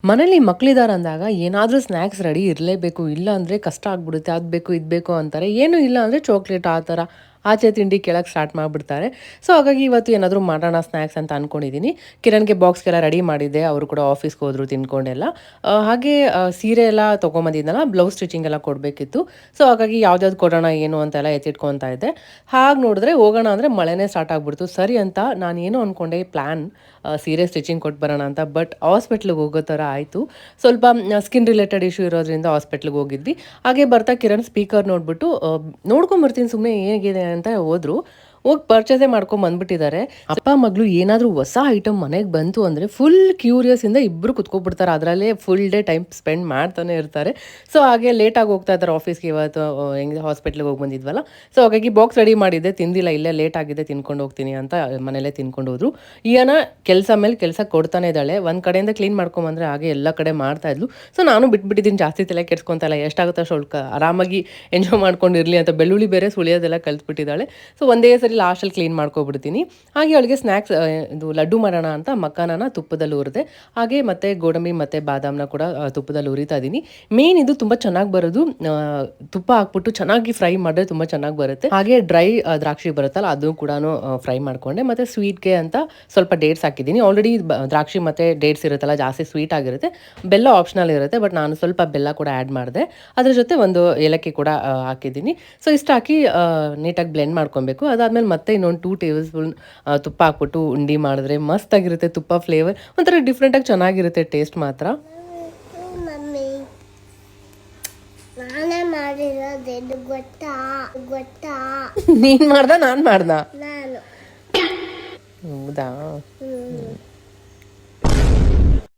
ಮನೇಲಿ ಮಕ್ಳಿದಾರೆ ಅಂದಾಗ ಏನಾದರೂ ಸ್ನ್ಯಾಕ್ಸ್ ರೆಡಿ ಇರಲೇಬೇಕು. ಇಲ್ಲ ಅಂದರೆ ಕಷ್ಟ ಆಗ್ಬಿಡುತ್ತೆ. ಅದು ಬೇಕು, ಇದು ಬೇಕು ಅಂತಾರೆ. ಏನೂ ಇಲ್ಲ ಅಂದರೆ ಚಾಕ್ಲೇಟ್ ಆ ಥರ ಆಚೆ ತಿಂಡಿ ಕೇಳಕ್ಕೆ ಸ್ಟಾರ್ಟ್ ಮಾಡಿಬಿಡ್ತಾರೆ. ಸೊ ಹಾಗಾಗಿ ಇವತ್ತು ಏನಾದರೂ ಮಾಡೋಣ ಸ್ನ್ಯಾಕ್ಸ್ ಅಂತ ಅಂದ್ಕೊಂಡಿದ್ದೀನಿ. ಕಿರಣ್‌ಗೆ ಬಾಕ್ಸ್ಗೆಲ್ಲ ರೆಡಿ ಮಾಡಿದ್ದೆ. ಅವರು ಕೂಡ ಆಫೀಸ್ಗೆ ಹೋದ್ರು ತಿಂದ್ಕೊಂಡೆಲ್ಲ. ಹಾಗೆ ಸೀರೆ ಎಲ್ಲ ತೊಗೊಂಬಂದಿದ್ನಲ್ಲ, ಬ್ಲೌಸ್ ಸ್ಟಿಚಿಂಗ್ ಎಲ್ಲ ಕೊಡಬೇಕಿತ್ತು. ಸೊ ಹಾಗಾಗಿ ಯಾವ್ದ್ಯಾವ್ದು ಕೊಡೋಣ ಏನು ಅಂತೆಲ್ಲ ಎತ್ತಿಟ್ಕೊತಾ ಇದ್ದೆ. ಹಾಗೆ ನೋಡಿದ್ರೆ ಹೋಗೋಣ ಅಂದರೆ ಮಳೆನೇ ಸ್ಟಾರ್ಟ್ ಆಗ್ಬಿಡ್ತು. ಸರಿ ಅಂತ ನಾನು ಏನೋ ಅಂದ್ಕೊಂಡೆ ಪ್ಲ್ಯಾನ್ ಸೀರೆ ಸ್ಟಿಚಿಂಗ್ ಕೊಟ್ಟು ಬರೋಣ ಅಂತ. ಬಟ್ ಹಾಸ್ಪಿಟ್ಲಿಗೆ ಹೋಗೋ ಥರ ಆಯಿತು. ಸ್ವಲ್ಪ ಸ್ಕಿನ್ ರಿಲೇಟೆಡ್ ಇಶ್ಯೂ ಇರೋದ್ರಿಂದ ಹಾಸ್ಪಿಟ್ಲಿಗೆ ಹೋಗಿದ್ವಿ. ಹಾಗೆ ಬರ್ತಾ ಕಿರಣ್ ಸ್ಪೀಕರ್ ನೋಡ್ಬಿಟ್ಟು ನೋಡ್ಕೊಂಬರ್ತೀನಿ ಸುಮ್ಮನೆ ಹೇಗಿದೆ ಅಂತ ಹೋದ್ರು. ಹೋಗಿ ಪರ್ಚೇಸೇ ಮಾಡ್ಕೊಂಡು ಬಂದ್ಬಿಟ್ಟಿದ್ದಾರೆ. ಅಪ್ಪ ಮಗಳು ಏನಾದರೂ ಹೊಸ ಐಟಮ್ ಮನೆಗೆ ಬಂತು ಅಂದರೆ ಫುಲ್ ಕ್ಯೂರಿಯಸ್ಸಿಂದ ಇಬ್ಬರು ಕುತ್ಕೊಬಿಡ್ತಾರೆ. ಅದರಲ್ಲೇ ಫುಲ್ ಡೇ ಟೈಮ್ ಸ್ಪೆಂಡ್ ಮಾಡ್ತಾನೆ ಇರ್ತಾರೆ. ಸೊ ಹಾಗೆ ಲೇಟಾಗಿ ಹೋಗ್ತಾ ಇದ್ದಾರೆ ಆಫೀಸ್ಗೆ ಇವತ್ತು. ಹೆಂಗೆ ಹಾಸ್ಪಿಟ್ಲಿಗೆ ಹೋಗಿ ಬಂದಿದ್ವಲ್ಲ. ಸೊ ಹಾಗಾಗಿ ಬಾಕ್ಸ್ ರೆಡಿ ಮಾಡಿದ್ದೆ, ತಿಂದಿಲ್ಲ, ಇಲ್ಲೇ ಲೇಟ್ ಆಗಿದೆ ತಿನ್ಕೊಂಡು ಹೋಗ್ತೀನಿ ಅಂತ ಮನೇಲೇ ತಿನ್ಕೊಂಡು ಹೋದ್ರು. ಈಯನ ಕೆಲಸ ಮೇಲೆ ಕೆಲಸ ಕೊಡ್ತಾನೆ ಇದ್ದಾಳೆ. ಒಂದು ಕಡೆಯಿಂದ ಕ್ಲೀನ್ ಮಾಡ್ಕೊಂಬಂದ್ರೆ ಹಾಗೆ ಎಲ್ಲ ಕಡೆ ಮಾಡ್ತಾ ಇದ್ಲು. ಸೊ ನಾನು ಬಿಟ್ಬಿಟ್ಟಿದ್ದೀನಿ, ಜಾಸ್ತಿ ತಲೆ ಕೆಡ್ಸ್ಕೊತಾ ಇಲ್ಲ. ಎಷ್ಟಾಗುತ್ತೋ ಅಷ್ಟು ಆರಾಮಾಗಿ ಎಂಜಾಯ್ ಮಾಡ್ಕೊಂಡಿರಲಿ ಅಂತ ಬೆಳ್ಳುಳ್ಳಿ ಬೇರೆ ಸುಳಿಯೋದೆಲ್ಲ ಕಲ್ತ್ಬಿಟ್ಟಿದ್ದಾಳೆ. ಸೊ ಒಂದೇ ಸರಿ ಲಾಸ್ಟಲ್ಲಿ ಕ್ಲೀನ್ ಮಾಡ್ಕೊಬಿಡ್ತೀನಿ. ಹಾಗೆ ಅವಳಿಗೆ ಸ್ನ್ಯಾಕ್ಸ್ ಇದು ಲಡ್ಡು ಮಾಡೋಣ ಅಂತ ಮಖಾನನ ತುಪ್ಪದಲ್ಲಿ ಹುರಿದೆ. ಹಾಗೆ ಮತ್ತು ಗೋಡಂಬಿ ಮತ್ತು ಬಾದಾಮನ್ನ ಕೂಡ ತುಪ್ಪದಲ್ಲಿ ಹುರಿತಾ ಇದ್ದೀನಿ. ಮೇನ್ ಇದು ತುಂಬ ಚೆನ್ನಾಗಿ ಬರೋದು ತುಪ್ಪ ಹಾಕ್ಬಿಟ್ಟು ಚೆನ್ನಾಗಿ ಫ್ರೈ ಮಾಡಿದ್ರೆ ತುಂಬ ಚೆನ್ನಾಗಿ ಬರುತ್ತೆ. ಹಾಗೆ ಡ್ರೈ ದ್ರಾಕ್ಷಿ ಬರುತ್ತಲ್ಲ ಅದು ಕೂಡ ಫ್ರೈ ಮಾಡಿಕೊಂಡೆ. ಮತ್ತು ಸ್ವೀಟ್ಗೆ ಅಂತ ಸ್ವಲ್ಪ ಡೇಟ್ಸ್ ಹಾಕಿದ್ದೀನಿ. ಆಲ್ರೆಡಿ ದ್ರಾಕ್ಷಿ ಮತ್ತು ಡೇಟ್ಸ್ ಇರುತ್ತಲ್ಲ ಜಾಸ್ತಿ ಸ್ವೀಟ್ ಆಗಿರುತ್ತೆ. ಬೆಲ್ಲ ಆಪ್ಷನಲ್ ಇರುತ್ತೆ, ಬಟ್ ನಾನು ಸ್ವಲ್ಪ ಬೆಲ್ಲ ಕೂಡ ಆ್ಯಡ್ ಮಾಡಿದೆ. ಅದ್ರ ಜೊತೆ ಒಂದು ಏಲಕ್ಕಿ ಕೂಡ ಹಾಕಿದ್ದೀನಿ. ಸೊ ಇಷ್ಟು ಹಾಕಿ ನೀಟಾಗಿ ಬ್ಲೆಂಡ್ ಮಾಡ್ಕೊಬೇಕು. ಅದಾದಮೇಲೆ ಮತ್ತೆ ಇನ್ನೊಂದು 2 ಟೇಬಲ್ ಸ್ಪೂನ್ ತುಪ್ಪ ಹಾಕ್ಬಿಟ್ಟು ಉಂಡೆ ಮಾಡಿದ್ರೆ ಮಸ್ತಾಗಿರುತ್ತೆ. ತುಪ್ಪ ಫ್ಲೇವರ್ ಒಂಥರ ಡಿಫ್ರೆಂಟಾಗಿ ಚೆನ್ನಾಗಿರುತ್ತೆ ಟೇಸ್ಟ್ ಮಾತ್ರ. ನಾನೇ ಮಾಡಿರೋದು ಗೊತ್ತಾ ಗೊತ್ತಾ? ನೀನು ಮಾಡ್ದ ನಾನು ಮಾಡ್ದ? ನಾನು. ಹೌದಾ?